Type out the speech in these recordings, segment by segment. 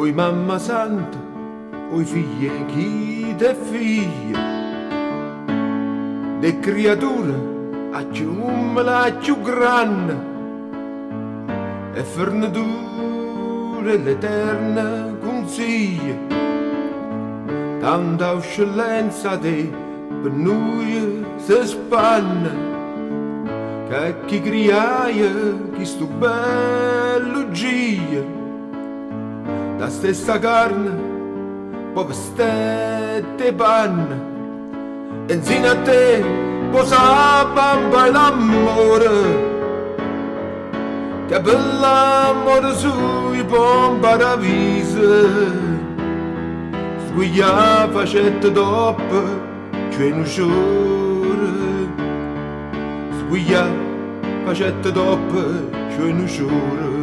Oi mamma santa, oi figlie chi te figlie, de creatura a ciumla a più grande, e fornature l'eterna consiglia, tanta eccellenza de per noi si spanna, che chi criaia, chi sto bello gia, la stessa carne, poi vestette panna, e insieme a te posa bamba e l'amore, che per l'amore sui pompa la visa, sguiglia facette dopo, cioè non sciore, sguiglia facette dopo, cioè non sciore.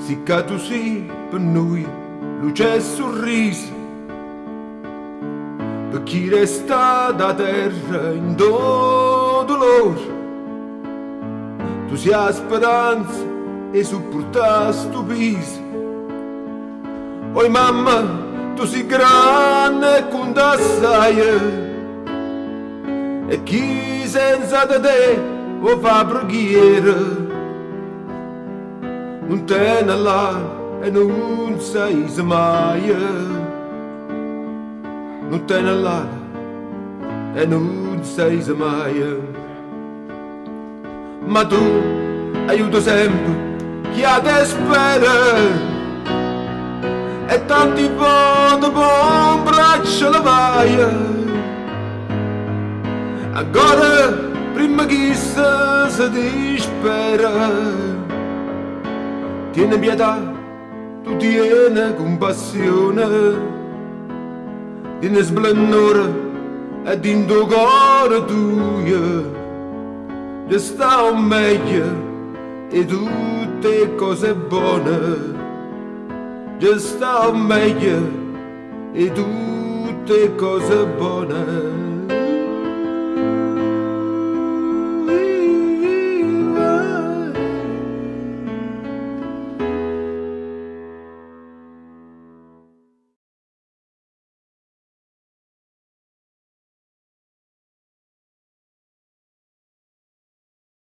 Sicché tu sei per noi luce e sorriso, per chi resta da terra in dolore. Tu sei la speranza e supporta sto peso. Oi mamma, tu sei grande e contassaia, e chi senza di te o fa preghiera. Non te ne là e non sei mai, non te ne là e non sei mai. Ma tu aiuto sempre chi ha te spera, e tanti volte buon braccio la vai. Ancora prima che si dispera, tieni pietà, tu tieni compassione, tieni splendore e in tuo cuore tuo, ti sta meglio e tutte cose buone, ti sta meglio e tutte cose buone.